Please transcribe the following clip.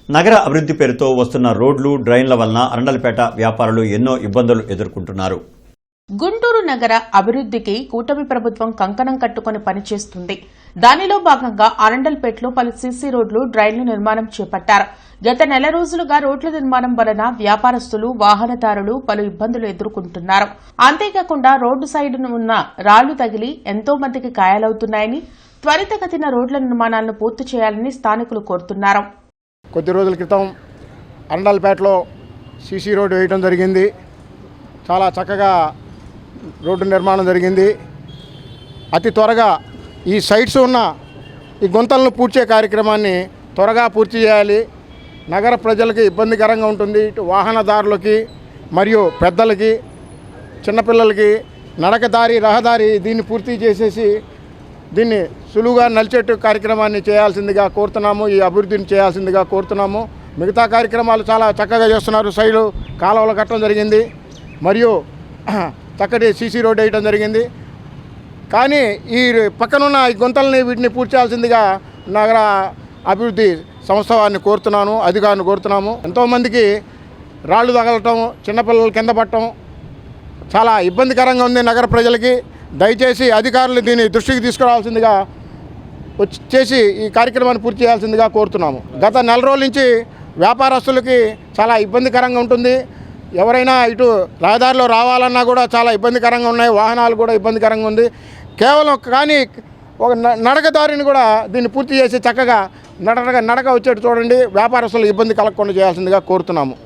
నగర అభివృద్ధి పేరుతో వస్తున్న రోడ్లు, డ్రైన్ల వలన అరండల్పేట వ్యాపారులు ఎన్నో ఇబ్బందులు ఎదుర్కొంటున్నారు. గుంటూరు నగర అభివృద్ధికి కూటమి ప్రభుత్వం కంకణం కట్టుకుని పనిచేస్తుంది. దానిలో భాగంగా అరండల్పేటలో పలు సీసీ రోడ్లు, డ్రైన్ల నిర్మాణం చేపట్టారు. గత నెల రోజులుగా రోడ్ల నిర్మాణం వలన వ్యాపారస్తులు, వాహనదారులు పలు ఇబ్బందులు ఎదుర్కొంటున్నారు. అంతేకాకుండా రోడ్డు సైడును ఉన్న రాళ్లు తగిలి ఎంతో మందికి గాయాలవుతున్నాయని, త్వరితగతిన రోడ్ల నిర్మాణాలను పూర్తి చేయాలని స్థానికులు కోరుతున్నారు. కొద్ది రోజుల క్రితం అరండల్పేటలో సీసీ రోడ్డు వేయడం జరిగింది. చాలా చక్కగా రోడ్డు నిర్మాణం జరిగింది. అతి త్వరగా ఈ సైట్స్ ఉన్న ఈ గుంతలను పూడ్చే కార్యక్రమాన్ని త్వరగా పూర్తి చేయాలి. నగర ప్రజలకి ఇబ్బందికరంగా ఉంటుంది. ఇటు వాహనదారులకి మరియు పెద్దలకి, చిన్నపిల్లలకి నడకదారి, రహదారి దీన్ని పూర్తి చేసేసి దీన్ని సులువుగా నలిచేట్టు కార్యక్రమాన్ని చేయాల్సిందిగా కోరుతున్నాము. ఈ అభివృద్ధిని చేయాల్సిందిగా కోరుతున్నాము. మిగతా కార్యక్రమాలు చాలా చక్కగా చేస్తున్నారు. సైడు కాలువలు కట్టడం జరిగింది, మరియు చక్కటి సీసీ రోడ్డు వేయడం జరిగింది. కానీ ఈ పక్కనున్న ఈ గుంతల్ని వీటిని పూర్తి చేయాల్సిందిగా నగర అభివృద్ధి సంస్థ వారిని కోరుతున్నాను, అధికారులను కోరుతున్నాము. ఎంతోమందికి రాళ్ళు తగలటం, చిన్నపిల్లలు కింద పడటం చాలా ఇబ్బందికరంగా ఉంది నగర ప్రజలకి. దయచేసి అధికారులు దీన్ని దృష్టికి తీసుకురావాల్సిందిగా చేసి ఈ కార్యక్రమాన్ని పూర్తి చేయాల్సిందిగా కోరుతున్నాము. గత నెల రోజుల నుంచి వ్యాపారస్తులకి చాలా ఇబ్బందికరంగా ఉంటుంది. ఎవరైనా ఇటు రహదారిలో రావాలన్నా కూడా చాలా ఇబ్బందికరంగా ఉన్నాయి. వాహనాలు కూడా ఇబ్బందికరంగా ఉంది. కేవలం కానీ ఒక నడకదారిని కూడా దీన్ని పూర్తి చేసి చక్కగా నడక వచ్చేట్టు చూడండి. వ్యాపారస్తులకు ఇబ్బంది కలగకుండా చేయాల్సిందిగా కోరుతున్నాము.